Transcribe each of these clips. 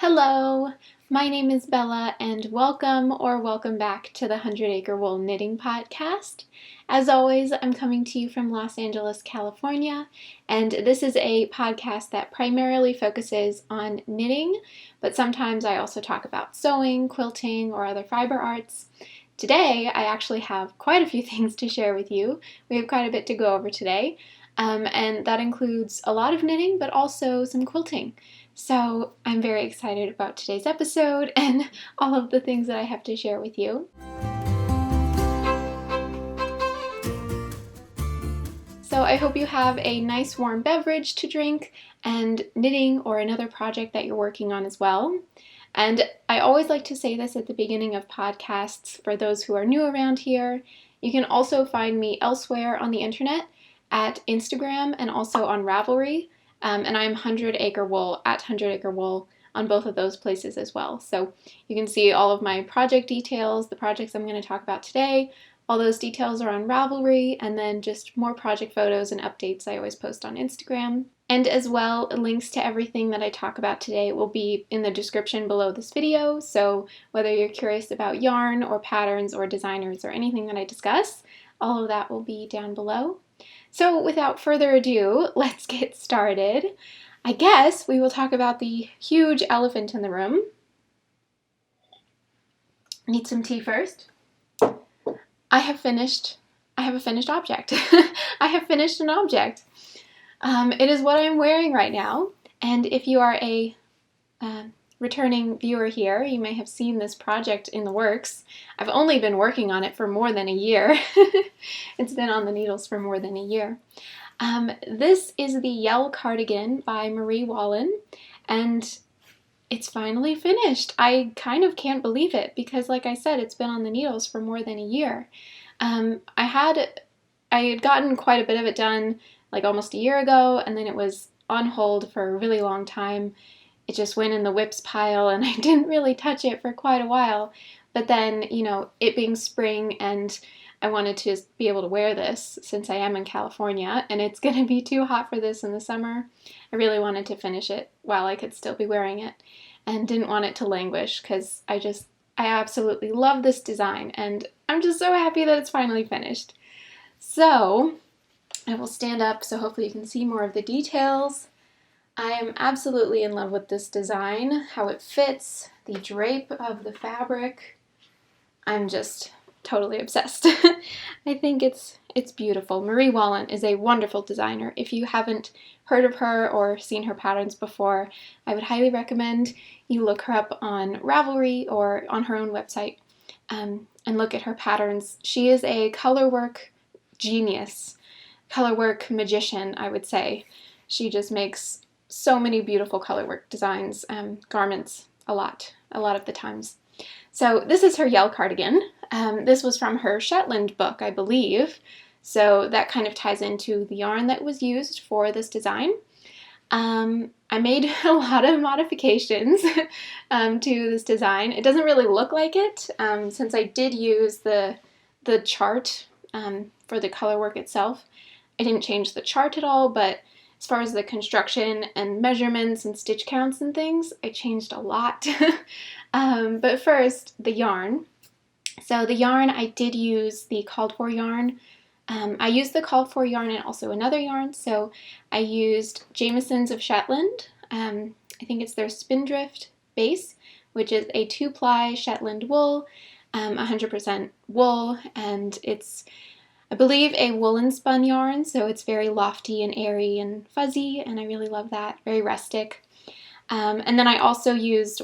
Hello, my name is Bella and welcome back to the 100 Acre Wool Knitting Podcast. As always, I'm coming to you from Los Angeles, California, and this is a podcast that primarily focuses on knitting, but sometimes I also talk about sewing, quilting, or other fiber arts. Today, I actually have quite a few things to share with you. We have quite a bit to go over today, and that includes a lot of knitting, but also some quilting. So I'm very excited about today's episode and all of the things that I have to share with you. So I hope you have a nice warm beverage to drink and knitting or another project that you're working on as well. And I always like to say this at the beginning of podcasts for those who are new around here. You can also find me elsewhere on the internet at Instagram and also on Ravelry. And I'm 100 Acre Wool at 100 Acre Wool on both of those places as well. So you can see all of my project details, the projects I'm going to talk about today. All those details are on Ravelry, and then just more project photos and updates I always post on Instagram. And as well, links to everything that I talk about today will be in the description below this video. So whether you're curious about yarn or patterns or designers or anything that I discuss, all of that will be down below. So without further ado, let's get started. I guess we will talk about the huge elephant in the room. Need some tea first. I have a finished object. I have finished an object. It is what I'm wearing right now, and if you are a returning viewer here, you may have seen this project in the works. I've only been working on it for more than a year. It's been on the needles for more than a year. This is the Yell Cardigan by Marie Wallin, and it's finally finished. I kind of can't believe it because, like I said, it's been on the needles for more than a year. I had gotten quite a bit of it done like almost a year ago, and then it was on hold for a really long time. It just went in the whips pile and I didn't really touch it for quite a while. But then, it being spring and I wanted to be able to wear this since I am in California and it's going to be too hot for this in the summer. I really wanted to finish it while I could still be wearing it and didn't want it to languish because I absolutely love this design and I'm just so happy that it's finally finished. So I will stand up so hopefully you can see more of the details. I am absolutely in love with this design, how it fits, the drape of the fabric. I'm just totally obsessed. I think it's beautiful. Marie Wallin is a wonderful designer. If you haven't heard of her or seen her patterns before, I would highly recommend you look her up on Ravelry or on her own website and look at her patterns. She is a colorwork genius, colorwork magician, I would say. She just makes so many beautiful colorwork designs, garments, a lot of the times. So this is her Yell Cardigan. This was from her Shetland book, I believe. So that kind of ties into the yarn that was used for this design. I made a lot of modifications to this design. It doesn't really look like it, since I did use the chart for the colorwork itself. I didn't change the chart at all, but as far as the construction and measurements and stitch counts and things, I changed a lot. But first, the yarn. So the yarn, I did use the called for yarn. I used the called for yarn and also another yarn. So I used Jamieson's of Shetland. I think it's their Spindrift base, which is a 2-ply Shetland wool, 100% wool, and it's, I believe, a woolen spun yarn, so it's very lofty and airy and fuzzy, and I really love that, very rustic. And then I also used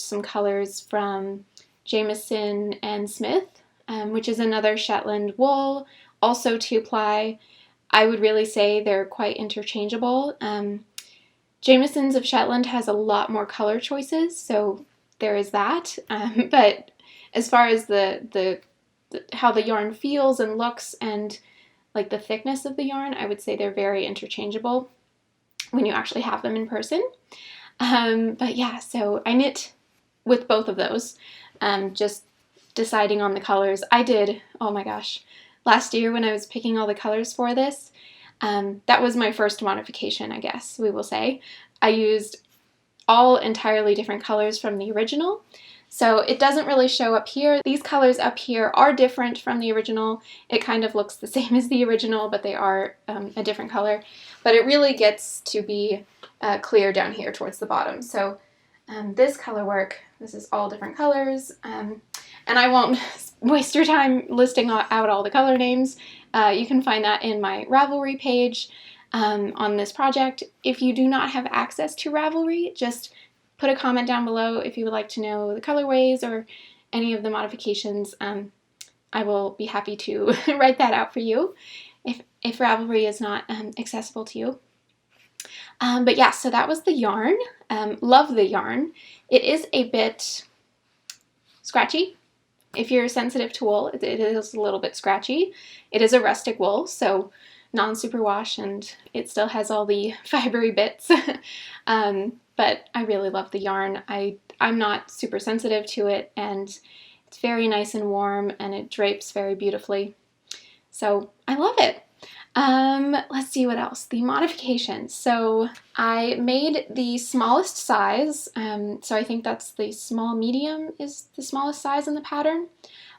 some colors from Jamieson and Smith, which is another Shetland wool, also 2-ply. I would really say they're quite interchangeable. Jamieson's of Shetland has a lot more color choices, so there is that. But as far as how the yarn feels and looks and like the thickness of the yarn, I would say they're very interchangeable when you actually have them in person. But yeah, so I knit with both of those, just deciding on the colors. I did, oh my gosh, last year when I was picking all the colors for this, that was my first modification, I guess we will say. I used all entirely different colors from the original. So it doesn't really show up here. These colors up here are different from the original. It kind of looks the same as the original, but they are a different color. But it really gets to be clear down here towards the bottom. So this color work, this is all different colors. And I won't waste your time listing out all the color names. You can find that in my Ravelry page on this project. If you do not have access to Ravelry, just put a comment down below if you would like to know the colorways or any of the modifications. I will be happy to write that out for you if Ravelry is not accessible to you. But yeah, so that was the yarn. Love the yarn. It is a bit scratchy. If you're sensitive to wool, it is a little bit scratchy. It is a rustic wool, so non-superwash, and it still has all the fibery bits. But I really love the yarn. I'm not super sensitive to it, and it's very nice and warm, and it drapes very beautifully. So I love it. Let's see what else. The modifications. So I made the smallest size. So I think that's the small medium is the smallest size in the pattern.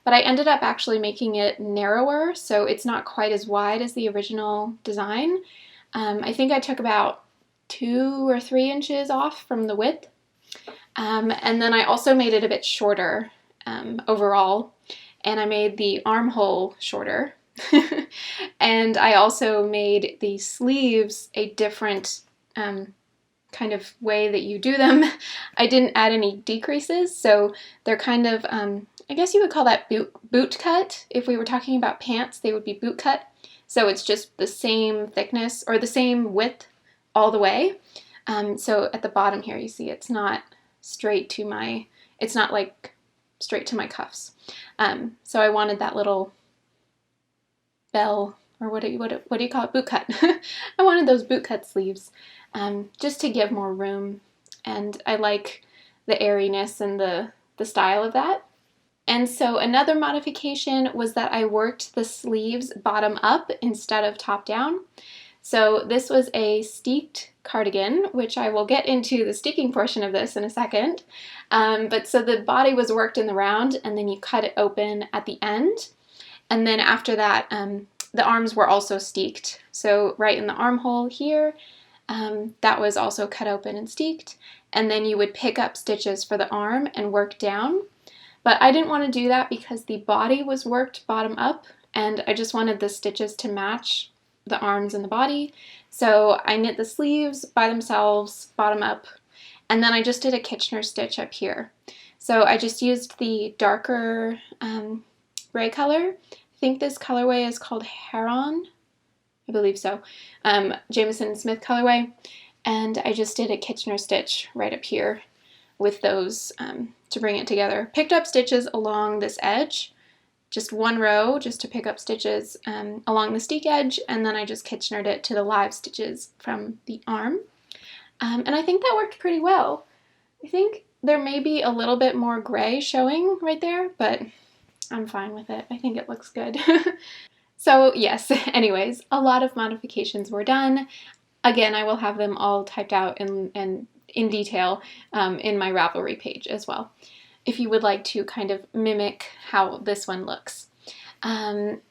But I ended up actually making it narrower, so it's not quite as wide as the original design. I think I took about 2 or 3 inches off from the width. And then I also made it a bit shorter overall, and I made the armhole shorter. And I also made the sleeves a different kind of way that you do them. I didn't add any decreases, so they're kind of, I guess you would call that boot cut. If we were talking about pants, they would be boot cut. So it's just the same thickness or the same width all the way. So at the bottom here, you see it's not straight to my, it's not like straight to my cuffs. So I wanted that little bell, or what do you call it? Boot cut. I wanted those boot cut sleeves just to give more room, and I like the airiness and the style of that. And so another modification was that I worked the sleeves bottom up instead of top down. So this was a steeked cardigan, which I will get into the steeking portion of this in a second. But so the body was worked in the round, and then you cut it open at the end. And then after that, the arms were also steeked. So right in the armhole here, that was also cut open and steeked. And then you would pick up stitches for the arm and work down. But I didn't want to do that because the body was worked bottom up, and I just wanted the stitches to match the arms and the body. So I knit the sleeves by themselves, bottom up, and then I just did a Kitchener stitch up here. So I just used the darker gray color. I think this colorway is called Heron. I believe so. Jameson Smith colorway. And I just did a Kitchener stitch right up here with those to bring it together. Picked up stitches along this edge, just one row just to pick up stitches along the steek edge, and then I just Kitchenered it to the live stitches from the arm. And I think that worked pretty well. I think there may be a little bit more gray showing right there, but I'm fine with it. I think it looks good. So yes, anyways, a lot of modifications were done. Again, I will have them all typed out and in detail in my Ravelry page as well, if you would like to kind of mimic how this one looks. And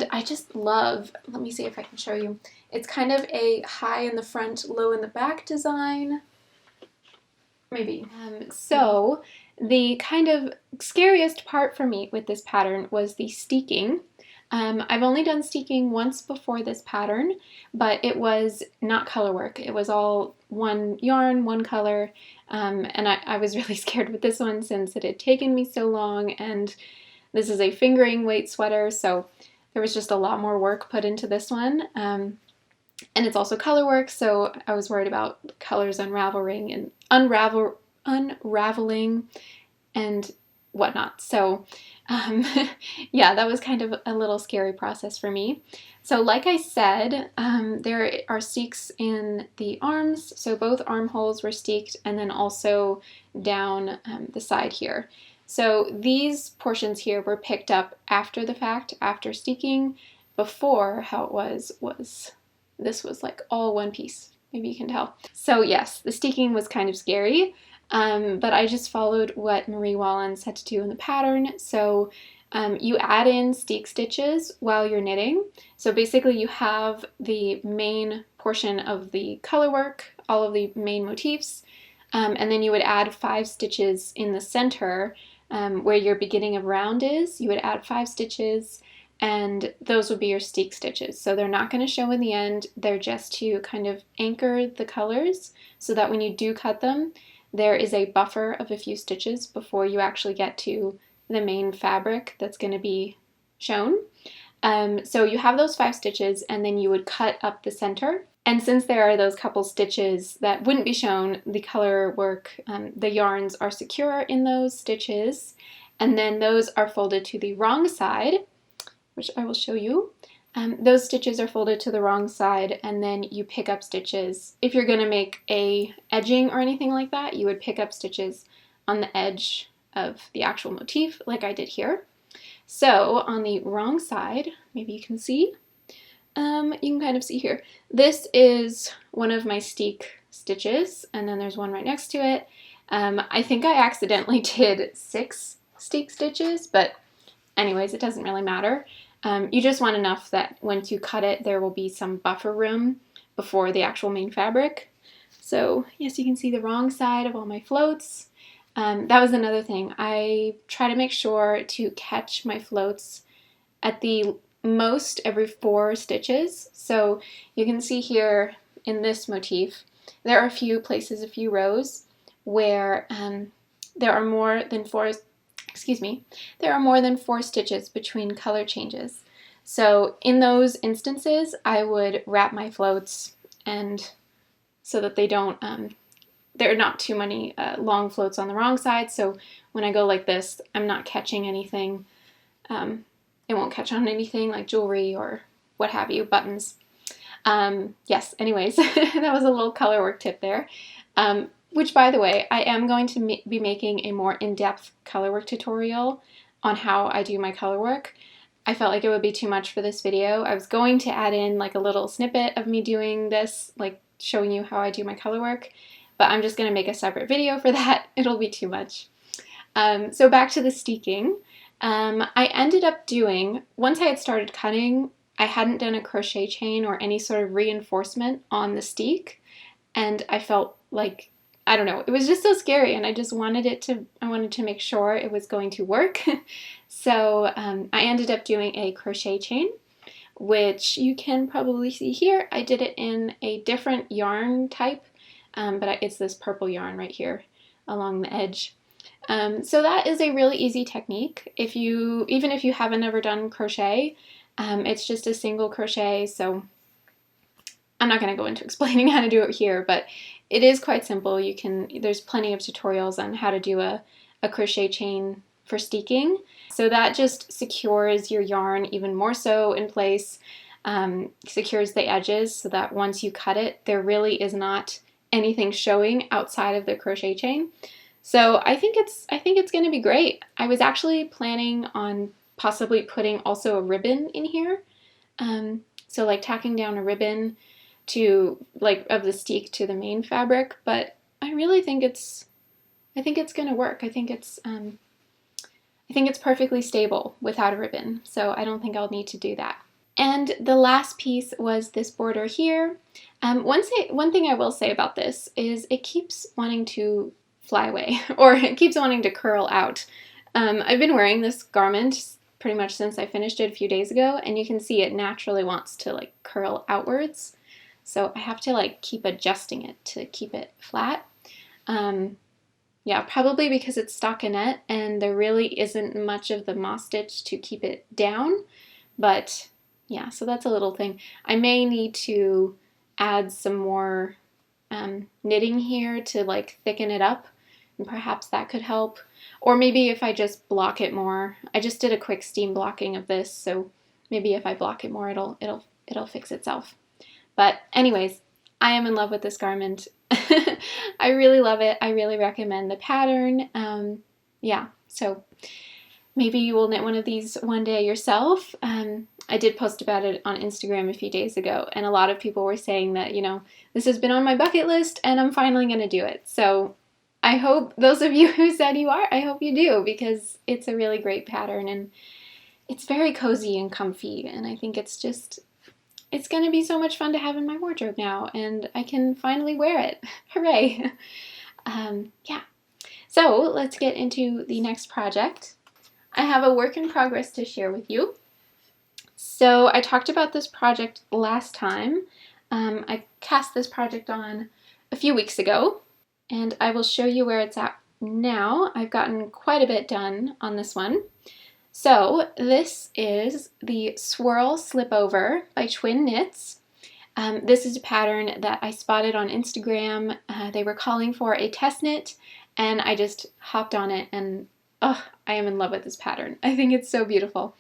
I just love, let me see if I can show you. It's kind of a high in the front, low in the back design. Maybe. So the kind of scariest part for me with this pattern was the steeking. I've only done steeking once before this pattern, but it was not color work. It was all one yarn, one color, and I was really scared with this one since it had taken me so long, and this is a fingering weight sweater, so there was just a lot more work put into this one. And it's also color work, so I was worried about colors unraveling and unraveling and whatnot. So yeah, that was kind of a little scary process for me. So like I said, there are steeks in the arms, so both armholes were steeked, and then also down the side here. So these portions here were picked up after the fact, after steeking. Before, how it was this was like all one piece. maybe you can tell. So yes, the steeking was kind of scary, but I just followed what Marie Wallin said to do in the pattern. So you add in steek stitches while you're knitting. So basically you have the main portion of the color work, all of the main motifs, and then you would add 5 stitches in the center where your beginning of round is. You would add 5 stitches, and those would be your steek stitches. So they're not going to show in the end, they're just to kind of anchor the colors so that when you do cut them, there is a buffer of a few stitches before you actually get to the main fabric that's going to be shown. So you have those 5 stitches, and then you would cut up the center. And since there are those couple stitches that wouldn't be shown, the color work, the yarns are secure in those stitches, and then those are folded to the wrong side, which I will show you. Those stitches are folded to the wrong side, and then you pick up stitches. If you're going to make a edging or anything like that, you would pick up stitches on the edge of the actual motif, like I did here. So on the wrong side, maybe you can see, you can kind of see here, this is one of my steek stitches, and then there's one right next to it. I think I accidentally did 6 steek stitches, but anyways, it doesn't really matter. You just want enough that once you cut it, there will be some buffer room before the actual main fabric. So yes, you can see the wrong side of all my floats. That was another thing. I try to make sure to catch my floats at the most every 4 stitches. So you can see here in this motif, there are a few places, a few rows where there are more than 4 stitches between color changes. So in those instances, I would wrap my floats, and so that they don't, there are not too many long floats on the wrong side. So when I go like this, I'm not catching anything. It won't catch on anything like jewelry or what have you, buttons. Yes, anyways, that was a little color work tip there. Which, by the way, I am going to be making a more in-depth color work tutorial on how I do my color work. I felt like it would be too much for this video. I was going to add in like a little snippet of me doing this, like showing you how I do my color work, but I'm just going to make a separate video for that. It'll be too much. So back to the steeking. I ended up doing, once I had started cutting, I hadn't done a crochet chain or any sort of reinforcement on the steek, and I felt like, I don't know, it was just so scary, and I just wanted I wanted to make sure it was going to work. So I ended up doing a crochet chain, which you can probably see here. I did it in a different yarn type, but it's this purple yarn right here along the edge. So that is a really easy technique. Even if you haven't ever done crochet, it's just a single crochet, so I'm not going to go into explaining how to do it here, but it is quite simple. There's plenty of tutorials on how to do a crochet chain for steeking. So that just secures your yarn even more so in place, secures the edges so that once you cut it, there really is not anything showing outside of the crochet chain. So I think it's going to be great. I was actually planning on possibly putting also a ribbon in here. So like tacking down a ribbon to of the steek to the main fabric, but I really think it's going to work. I think it's perfectly stable without a ribbon. So I don't think I'll need to do that. And the last piece was this border here. One thing I will say about this is it keeps wanting to fly away, or it keeps wanting to curl out. I've been wearing this garment pretty much since I finished it a few days ago, and you can see it naturally wants to like curl outwards. So I have to like keep adjusting it to keep it flat. Yeah, probably because it's stockinette and there really isn't much of the moss stitch to keep it down. But yeah, so that's a little thing. I may need to add some more knitting here to like thicken it up, and perhaps that could help. Or maybe if I just block it more. I just did a quick steam blocking of this, so maybe if I block it more, it'll fix itself. But anyways, I am in love with this garment. I really love it. I really recommend the pattern. Yeah, so maybe you will knit one of these one day yourself. I did post about it on Instagram a few days ago, and a lot of people were saying that, you know, this has been on my bucket list and I'm finally going to do it. So I hope those of you who said you are, I hope you do, because it's a really great pattern and it's very cozy and comfy, and I think it's going to be so much fun to have in my wardrobe now, and I can finally wear it. Hooray! Yeah. So let's get into the next project. I have a work in progress to share with you. So I talked about this project last time. I cast this project on a few weeks ago, and I will show you where it's at now. I've gotten quite a bit done on this one. So this is the Swirl Slipover by Twin Knits. This is a pattern that I spotted on Instagram. They were calling for a test knit, and I just hopped on it, and oh, I am in love with this pattern. I think it's so beautiful.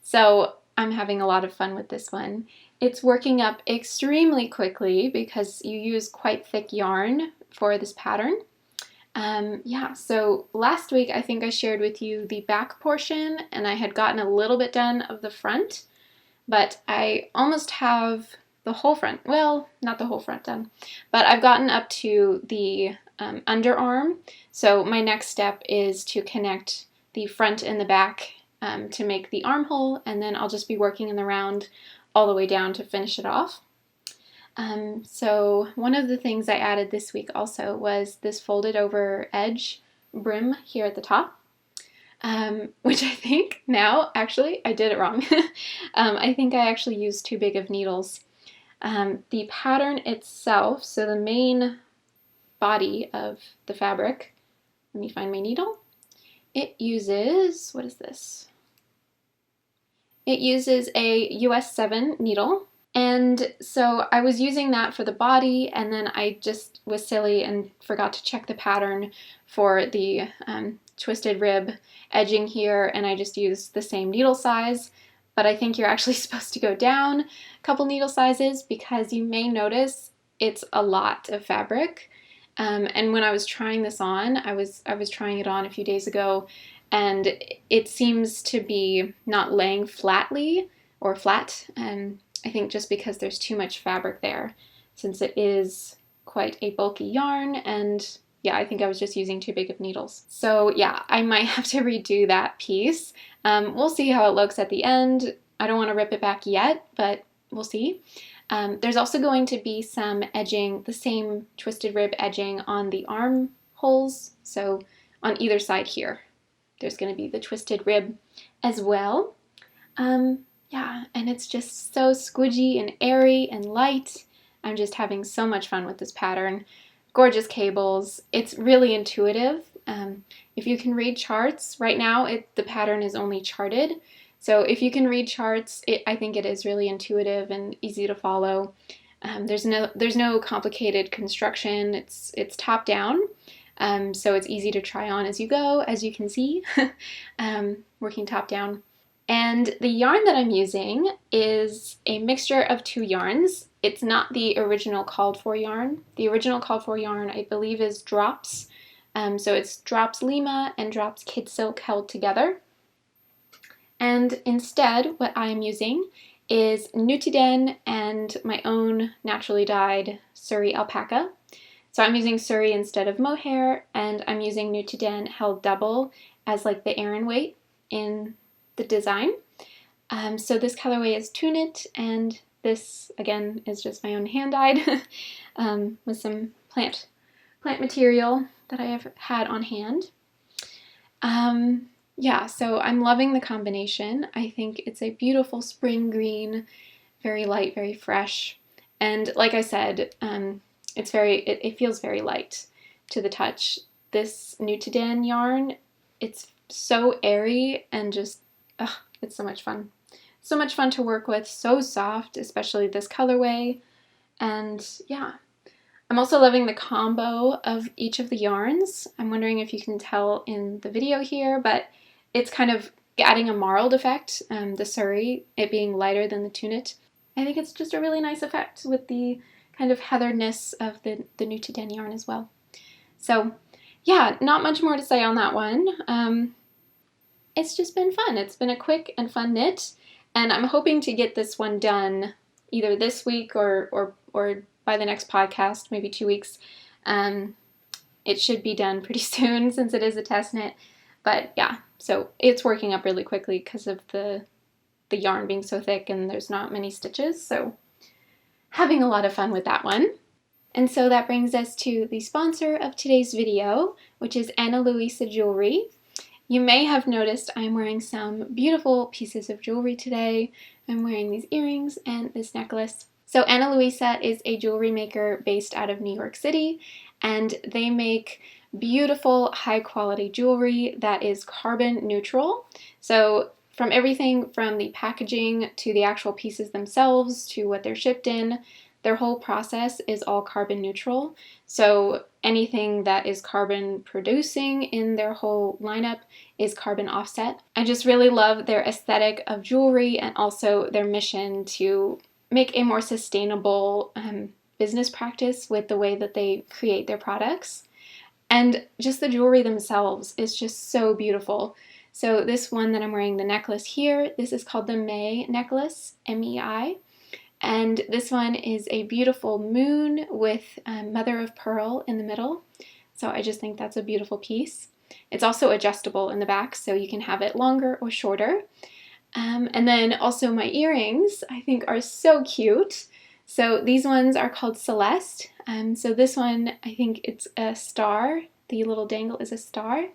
So I'm having a lot of fun with this one. It's working up extremely quickly because you use quite thick yarn for this pattern. Yeah, so last week I think I shared with you the back portion, and I had gotten a little bit done of the front, but I almost have the whole front, well, not the whole front done, but I've gotten up to the underarm. So my next step is to connect the front and the back to make the armhole, and then I'll just be working in the round all the way down to finish it off. So one of the things I added this week also was this folded over edge brim here at the top, which I think now, actually, I did it wrong. I think I actually used too big of needles. The pattern itself, so the main body of the fabric, let me find my needle, it uses, what is this? It uses a US 7 needle. And so I was using that for the body, and then I just was silly and forgot to check the pattern for the twisted rib edging here, and I just used the same needle size. But I think you're actually supposed to go down a couple needle sizes because you may notice it's a lot of fabric. And when I was trying this on, I was trying it on a few days ago, and it seems to be not laying flatly or flat. I think just because there's too much fabric there, since it is quite a bulky yarn, and yeah, I think I was just using too big of needles. So yeah, I might have to redo that piece. We'll see how it looks at the end. I don't want to rip it back yet, but we'll see. There's also going to be some edging, the same twisted rib edging on the armholes, so on either side here. There's going to be the twisted rib as well. Yeah, and it's just so squidgy and airy and light. I'm just having so much fun with this pattern. Gorgeous cables. It's really intuitive. If you can read charts, right now the pattern is only charted. So if you can read charts, I think it is really intuitive and easy to follow. There's no complicated construction. It's top down, so it's easy to try on as you go, as you can see, working top down. And the yarn that I'm using is a mixture of two yarns. It's not the original called for yarn. The original called for yarn, I believe, is Drops. So it's Drops Lima and Drops Kid Silk held together. And instead, what I'm using is Nutiden and my own naturally dyed Surrey alpaca. So I'm using Surrey instead of mohair, and I'm using Nutiden held double as like the Aran weight in the design. So this colorway is Tunit, and this again is just my own hand dyed with some plant material that I have had on hand. Yeah, so I'm loving the combination. I think it's a beautiful spring green, very light, very fresh, and like I said, it feels very light to the touch. This Nutiden yarn, it's so airy and just it's so much fun. So much fun to work with, so soft, especially this colorway. And yeah, I'm also loving the combo of each of the yarns. I'm wondering if you can tell in the video here, but it's kind of adding a marled effect, the Surrey, it being lighter than the Tunit. I think it's just a really nice effect with the kind of heatheredness of the Nutiden yarn as well. So yeah, not much more to say on that one. It's just been fun. It's been a quick and fun knit, And I'm hoping to get this one done either this week or by the next podcast, maybe 2 weeks. It should be done pretty soon since it is a test knit. But yeah, so it's working up really quickly because of the yarn being so thick and there's not many stitches. So having a lot of fun with that one. And so that brings us to the sponsor of today's video, which is Ana Luisa Jewelry. You may have noticed I'm wearing some beautiful pieces of jewelry today. I'm wearing these earrings and this necklace. So Ana Luisa is a jewelry maker based out of New York City, and they make beautiful, high-quality jewelry that is carbon neutral. So from everything from the packaging to the actual pieces themselves to what they're shipped in, their whole process is all carbon neutral. So anything that is carbon producing in their whole lineup is carbon offset. I just really love their aesthetic of jewelry and also their mission to make a more sustainable business practice with the way that they create their products. And just the jewelry themselves is just so beautiful. So this one that I'm wearing, the necklace here, this is called the May necklace, M-E-I. And this one is a beautiful moon with mother of pearl in the middle. So I just think that's a beautiful piece. It's also adjustable in the back, so you can have it longer or shorter. And then also my earrings, I think, are so cute. So these ones are called Celeste. So this one, I think it's a star. The little dangle is a star.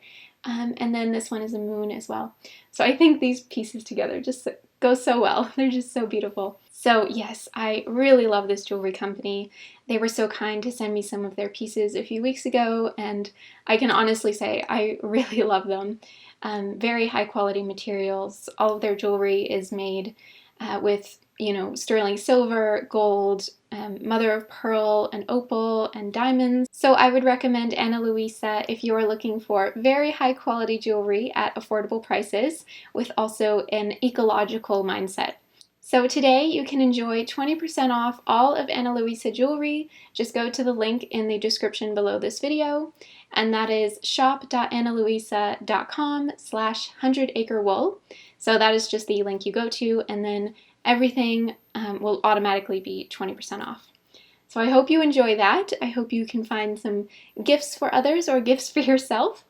And then this one is a moon as well. So I think these pieces together just go so well. They're just so beautiful. So yes, I really love this jewelry company. They were so kind to send me some of their pieces a few weeks ago, and I can honestly say I really love them. Very high quality materials. All of their jewelry is made with, sterling silver, gold, mother of pearl, and opal, and diamonds. So I would recommend Ana Luisa if you are looking for very high quality jewelry at affordable prices with also an ecological mindset. So today you can enjoy 20% off all of Ana Luisa jewelry. Just go to the link in the description below this video, and that is shop.analuisa.com/100acrewool. So that is just the link you go to, and then everything will automatically be 20% off. So I hope you enjoy that. I hope you can find some gifts for others or gifts for yourself.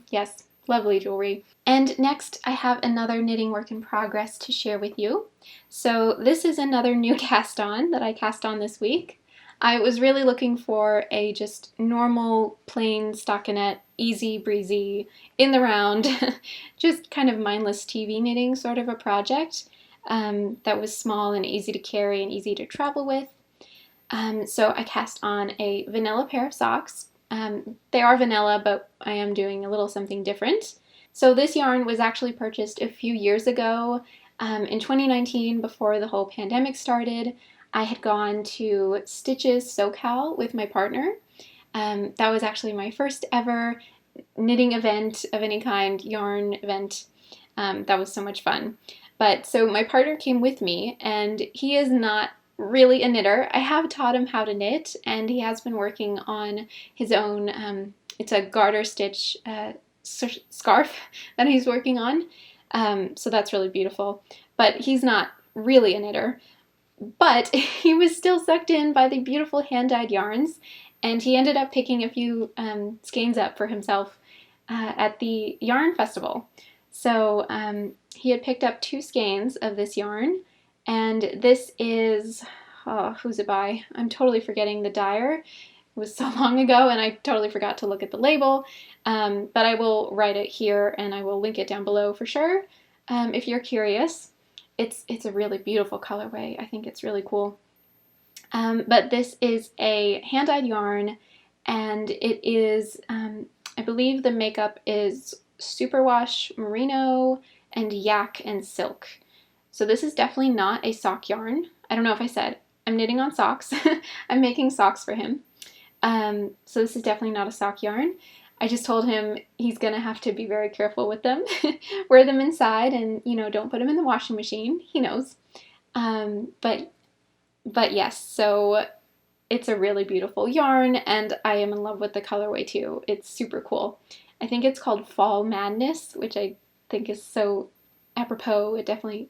Yes, lovely jewelry. And next I have another knitting work in progress to share with you. So this is another new cast on that I cast on this week. I was really looking for a just normal, plain stockinette, easy breezy, in the round, just kind of mindless TV knitting sort of a project that was small and easy to carry and easy to travel with. So I cast on a vanilla pair of socks. They are vanilla, but I am doing a little something different. So this yarn was actually purchased a few years ago. In 2019, before the whole pandemic started, I had gone to Stitches SoCal with my partner. That was actually my first ever knitting event of any kind, yarn event. That was so much fun. But so my partner came with me, and he is not really a knitter. I have taught him how to knit, and he has been working on his own, it's a garter stitch scarf that he's working on. So that's really beautiful. But he's not really a knitter. But he was still sucked in by the beautiful hand-dyed yarns, and he ended up picking a few skeins up for himself at the yarn festival. So he had picked up 2 skeins of this yarn, and this is, who's it by? I'm totally forgetting the dyer. It was so long ago, and I totally forgot to look at the label, but I will write it here, and I will link it down below for sure if you're curious. It's a really beautiful colorway. I think it's really cool. But this is a hand-dyed yarn, and it is, I believe the makeup is superwash, merino, and yak and silk. So this is definitely not a sock yarn. I don't know if I said. I'm knitting on socks. I'm making socks for him. So this is definitely not a sock yarn. I just told him he's going to have to be very careful with them. Wear them inside and, don't put them in the washing machine. He knows. But yes, so it's a really beautiful yarn, and I am in love with the colorway too. It's super cool. I think it's called Fall Madness, which I think is so, apropos. It definitely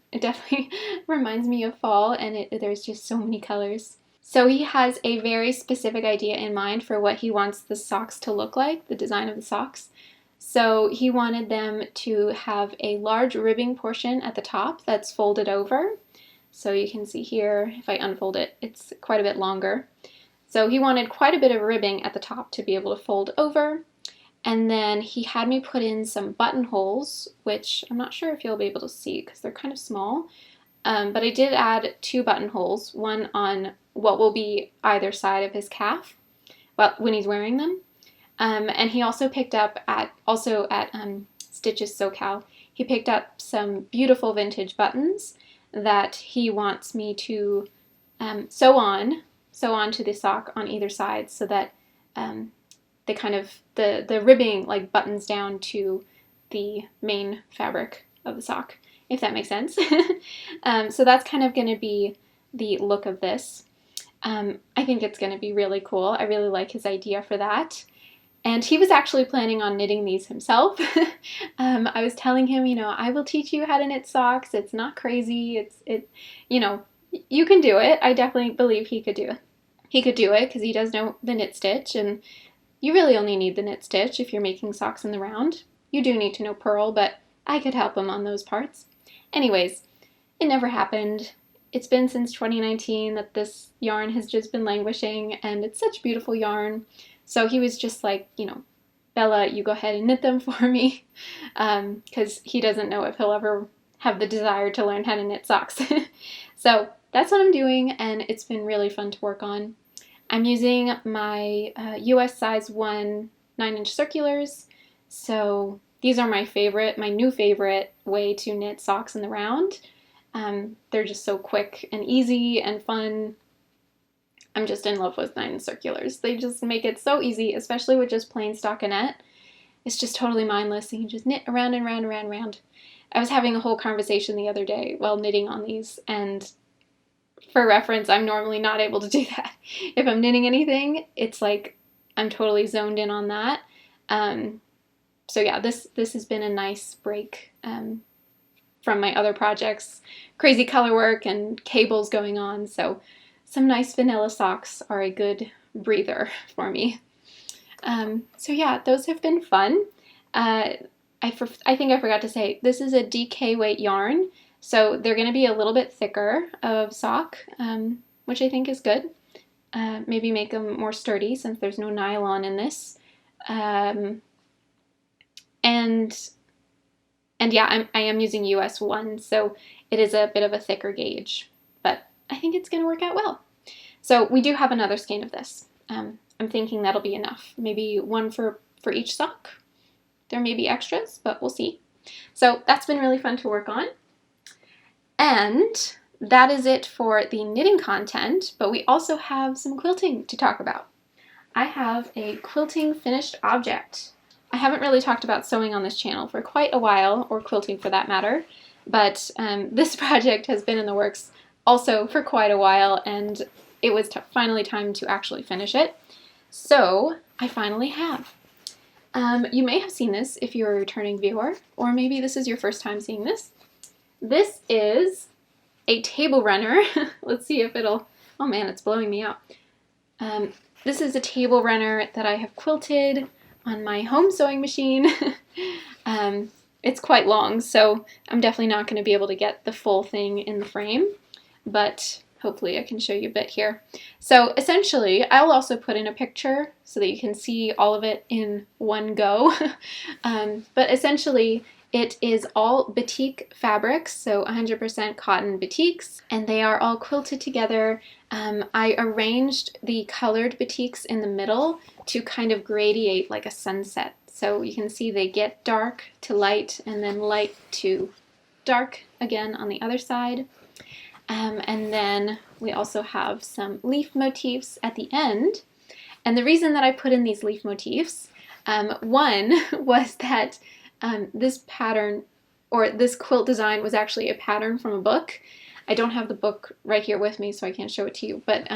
reminds me of fall, and there's just so many colors. So he has a very specific idea in mind for what he wants the socks to look like, the design of the socks. So he wanted them to have a large ribbing portion at the top that's folded over. So you can see here, if I unfold it, it's quite a bit longer. So he wanted quite a bit of ribbing at the top to be able to fold over. And then he had me put in some buttonholes, which I'm not sure if you'll be able to see because they're kind of small. But I did add 2 buttonholes, one on what will be either side of his calf, well, when he's wearing them. And he also picked up at Stitches SoCal, he picked up some beautiful vintage buttons that he wants me to sew on to the sock on either side, so that the ribbing like buttons down to the main fabric of the sock, if that makes sense. So that's kind of going to be the look of this. I think it's going to be really cool. I really like his idea for that. And he was actually planning on knitting these himself. I was telling him, I will teach you how to knit socks. It's not crazy. You can do it. I definitely believe he could do it. He could do it because he does know the knit stitch, and you really only need the knit stitch if you're making socks in the round. You do need to know purl, but I could help him on those parts. Anyways, it never happened. It's been since 2019 that this yarn has just been languishing, and it's such beautiful yarn. So he was just like, Bella, you go ahead and knit them for me, because he doesn't know if he'll ever have the desire to learn how to knit socks. So that's what I'm doing, and it's been really fun to work on. I'm using my US size 1 9-inch circulars. So these are my new favorite way to knit socks in the round. They're just so quick and easy and fun. I'm just in love with 9 circulars. They just make it so easy, especially with just plain stockinette. It's just totally mindless. You can just knit around and around and around and around. I was having a whole conversation the other day while knitting on these, and for reference, I'm normally not able to do that. If I'm knitting anything, it's like I'm totally zoned in on that. So yeah, this has been a nice break from my other projects. Crazy color work and cables going on, so some nice vanilla socks are a good breather for me. So yeah, those have been fun. I think I forgot to say, this is a DK weight yarn, so they're going to be a little bit thicker of sock, which I think is good. Maybe make them more sturdy since there's no nylon in this. And yeah, I am using US 1, so it is a bit of a thicker gauge, but I think it's going to work out well. So we do have another skein of this. I'm thinking that'll be enough. Maybe one for each sock. There may be extras, but we'll see. So that's been really fun to work on. And that is it for the knitting content, but we also have some quilting to talk about. I have a quilting finished object. I haven't really talked about sewing on this channel for quite a while, or quilting for that matter, but this project has been in the works also for quite a while, and it was finally time to actually finish it. So I finally have. You may have seen this if you're a returning viewer, or maybe this is your first time seeing this. This is a table runner. Let's see if it'll, oh man, it's blowing me out. This is a table runner that I have quilted on my home sewing machine. It's quite long, so I'm definitely not going to be able to get the full thing in the frame, but hopefully I can show you a bit here. So essentially, I'll also put in a picture so that you can see all of it in one go. But essentially, it is all batik fabrics, so 100% cotton batiks, and they are all quilted together. I arranged the colored batiks in the middle to kind of gradiate like a sunset. So you can see they get dark to light and then light to dark again on the other side. And then we also have some leaf motifs at the end. And the reason that I put in these leaf motifs, one was that this pattern, or this quilt design, was actually a pattern from a book. I don't have the book right here with me, so I can't show it to you, but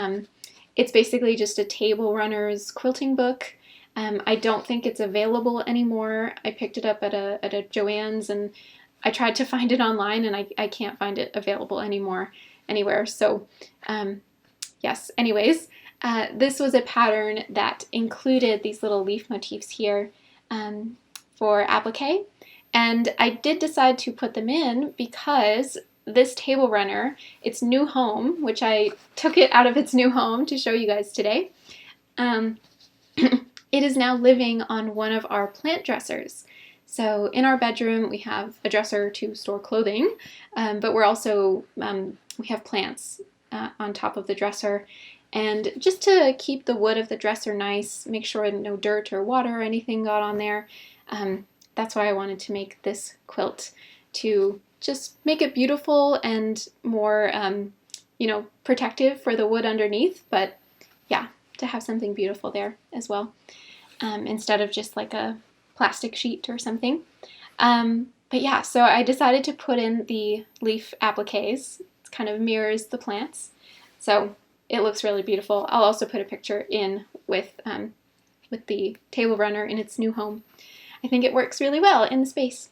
it's basically just a table runner's quilting book. I don't think it's available anymore. I picked it up at a Joann's, and I tried to find it online and I can't find it available anywhere. So yes, anyways, this was a pattern that included these little leaf motifs here for applique. And I did decide to put them in because this table runner, its new home, which I took it out of its new home to show you guys today, it is now living on one of our plant dressers. So in our bedroom, we have a dresser to store clothing, but we're also, we have plants on top of the dresser. And just to keep the wood of the dresser nice, make sure no dirt or water or anything got on there, that's why I wanted to make this quilt, to just make it beautiful and more, you know, protective for the wood underneath, but yeah, to have something beautiful there as well, instead of just like a plastic sheet or something. But yeah, so I decided to put in the leaf appliques. It kind of mirrors the plants, so it looks really beautiful. I'll also put a picture in with the table runner in its new home. I think it works really well in the space.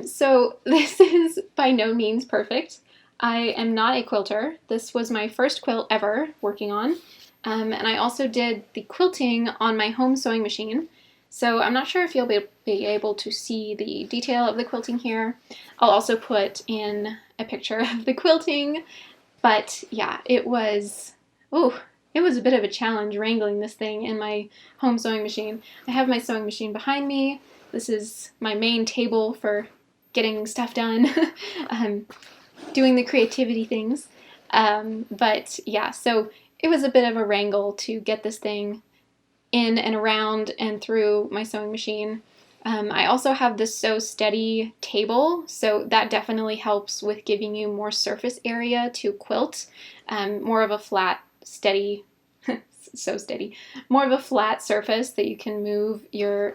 So this is by no means perfect. I am not a quilter. This was my first quilt ever working on. And I also did the quilting on my home sewing machine. So I'm not sure if you'll be able to see the detail of the quilting here. I'll also put in a picture of the quilting. But yeah, it was a bit of a challenge wrangling this thing in my home sewing machine. I have my sewing machine behind me. This is my main table for getting stuff done, doing the creativity things. But yeah, so it was a bit of a wrangle to get this thing in and around and through my sewing machine. I also have this Sew Steady table, so that definitely helps with giving you more surface area to quilt, more of a flat, steady, so steady, more of a flat surface that you can move your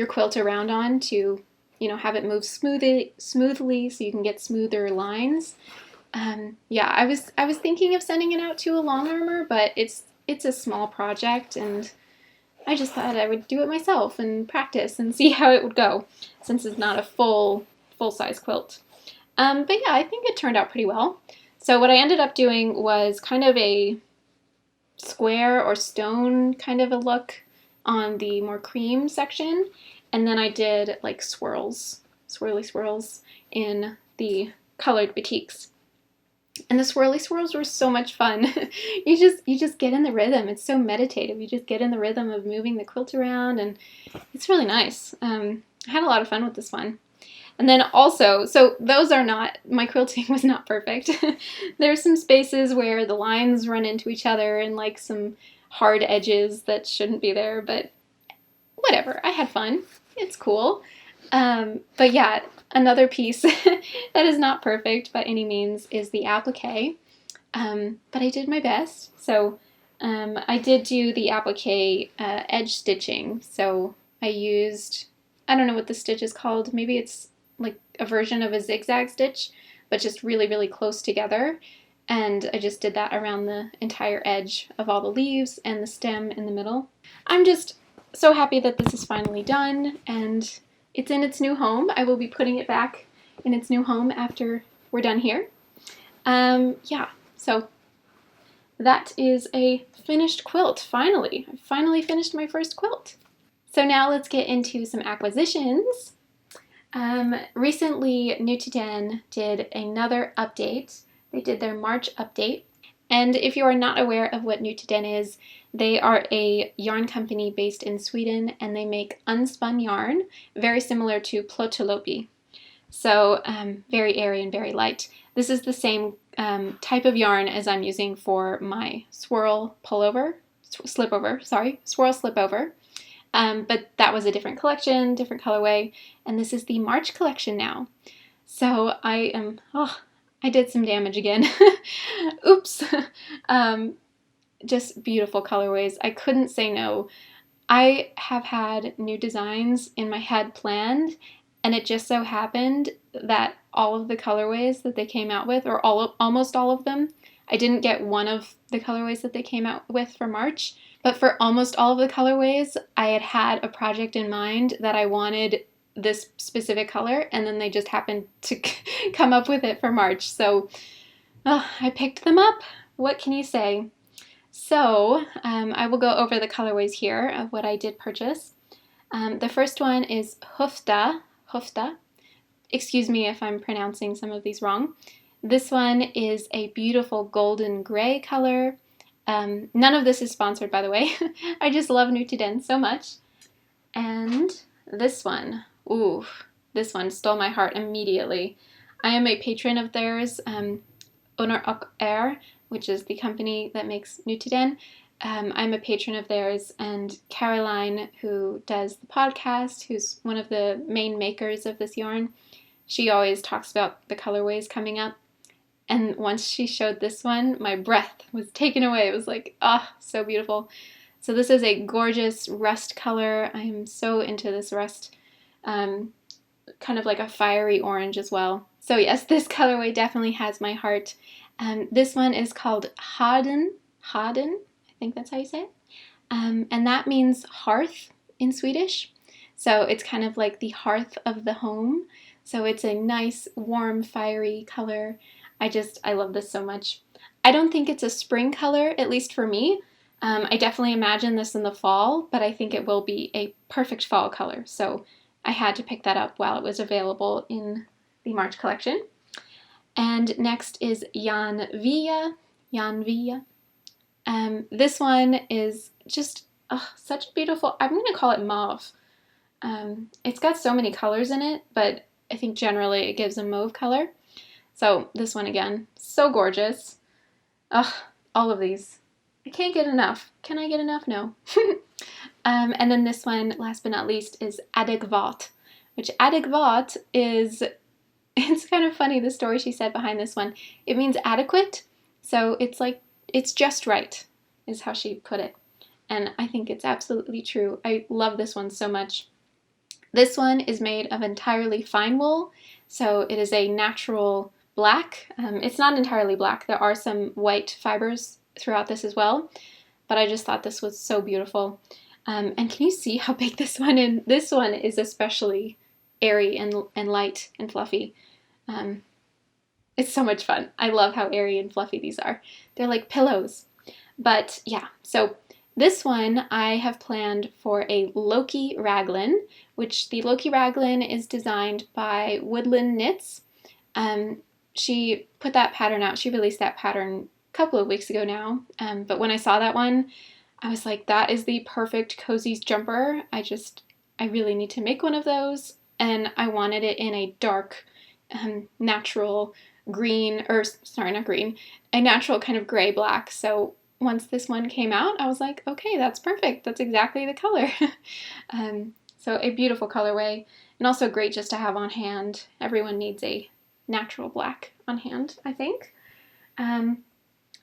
quilt around on to, you know, have it move smoothly so you can get smoother lines. Yeah, I was thinking of sending it out to a long armor, but it's a small project, and I just thought I would do it myself and practice and see how it would go, since it's not a full-size quilt. But yeah, I think it turned out pretty well. So what I ended up doing was kind of a square or stone kind of a look on the more cream section, and then I did like swirls, swirly swirls in the colored batiks. And the swirly swirls were so much fun. You just get in the rhythm. It's so meditative. You just get in the rhythm of moving the quilt around, and it's really nice. I had a lot of fun with this one. And then also, so those are not, my quilting was not perfect. There's some spaces where the lines run into each other and like some hard edges that shouldn't be there, but whatever, I had fun. It's cool. But yeah, another piece that is not perfect by any means is the applique, but I did my best. So I did do the applique edge stitching. So I used, I don't know what the stitch is called, maybe it's like a version of a zigzag stitch, but just really, really close together. And I just did that around the entire edge of all the leaves and the stem in the middle. I'm just so happy that this is finally done, and it's in its new home. I will be putting it back in its new home after we're done here. Yeah, so that is a finished quilt, finally. I finally finished my first quilt. So now let's get into some acquisitions. Recently, Nutiden did another update. They did their March update. And if you are not aware of what Nutiden is, they are a yarn company based in Sweden, and they make unspun yarn, very similar to Plötulopi. So very airy and very light. This is the same type of yarn as I'm using for my Swirl Slipover. But that was a different collection, different colorway, and this is the March collection now. So I did some damage again. Oops. Just beautiful colorways. I couldn't say no. I have had new designs in my head planned, and it just so happened that all of the colorways that they came out with, or almost all of them, I didn't get one of the colorways that they came out with for March, but for almost all of the colorways, I had a project in mind that I wanted this specific color, and then they just happened to come up with it for March. So I picked them up. What can you say? So I will go over the colorways here of what I did purchase. The first one is Hufta. Excuse me if I'm pronouncing some of these wrong. This one is a beautiful golden gray color. None of this is sponsored, by the way. I just love Nutiden so much. And this one, ooh, this one stole my heart immediately. I am a patron of theirs, Under Acre, which is the company that makes Nutiden. I'm a patron of theirs, and Caroline, who does the podcast, who's one of the main makers of this yarn, she always talks about the colorways coming up. And once she showed this one, my breath was taken away. It was like, so beautiful. So this is a gorgeous rust color. I am so into this rust, kind of like a fiery orange as well. So yes, this colorway definitely has my heart. This one is called Haden, I think that's how you say it. And that means hearth in Swedish. So it's kind of like the hearth of the home. So it's a nice, warm, fiery color. I love this so much. I don't think it's a spring color, at least for me. I definitely imagine this in the fall, but I think it will be a perfect fall color. So I had to pick that up while it was available in the March collection. And next is Jan Via. This one is just such a beautiful, I'm going to call it mauve. It's got so many colors in it, but I think generally it gives a mauve color. So this one again, so gorgeous. All of these. I can't get enough. Can I get enough? No. And then this one, last but not least, is Adekvat, which Adekvat is, it's kind of funny the story she said behind this one. It means adequate, so it's like, it's just right, is how she put it. And I think it's absolutely true. I love this one so much. This one is made of entirely fine wool, so it is a natural black. It's not entirely black. There are some white fibers throughout this as well, but I just thought this was so beautiful. And can you see how big this one is? This one is especially airy and light and fluffy. It's so much fun. I love how airy and fluffy these are. They're like pillows. But yeah, so this one I have planned for a Loki raglan, which the Loki raglan is designed by Woodland Knits. She put that pattern out. She released that pattern a couple of weeks ago now. But when I saw that one, I was like, that is the perfect cozy jumper. I really need to make one of those. And I wanted it in a dark, natural green, or sorry, not green, a natural kind of gray black. So once this one came out, I was like, okay, that's perfect. That's exactly the color. So a beautiful colorway, and also great just to have on hand. Everyone needs a natural black on hand, I think.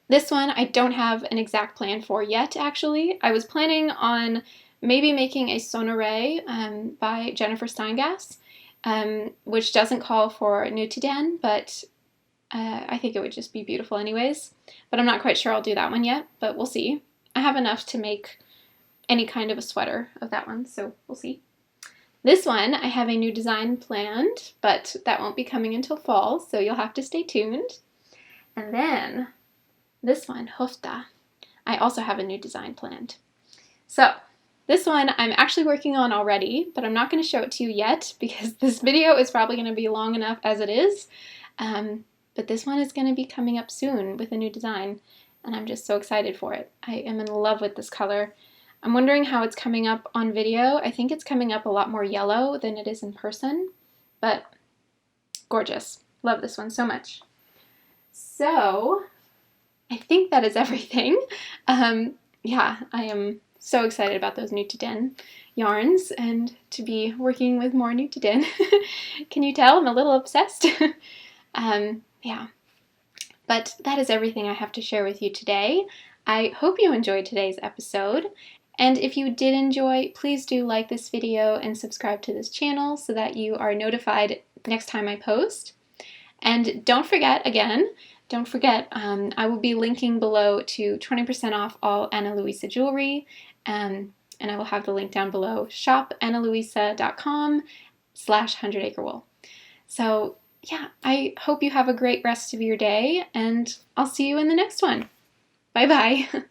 This one I don't have an exact plan for yet, actually. I was planning on maybe making a Sonore by Jennifer Steingass, which doesn't call for Nutiden, but I think it would just be beautiful anyways. But I'm not quite sure I'll do that one yet, but we'll see. I have enough to make any kind of a sweater of that one, so we'll see. This one, I have a new design planned, but that won't be coming until fall, so you'll have to stay tuned. And then this one, Hofta, I also have a new design planned. So this one I'm actually working on already, but I'm not going to show it to you yet because this video is probably going to be long enough as it is. But this one is going to be coming up soon with a new design, and I'm just so excited for it. I am in love with this color. I'm wondering how it's coming up on video. I think it's coming up a lot more yellow than it is in person, but gorgeous. Love this one so much. So I think that is everything. Yeah, I am so excited about those Nutiden yarns and to be working with more Nutiden. Can you tell I'm a little obsessed? Yeah, but that is everything I have to share with you today. I hope you enjoyed today's episode. And if you did enjoy, please do like this video and subscribe to this channel so that you are notified next time I post. And don't forget, I will be linking below to 20% off all Ana Luisa jewelry, and I will have the link down below, shop analuisa.com, /100 acre wool. So yeah, I hope you have a great rest of your day, and I'll see you in the next one. Bye bye.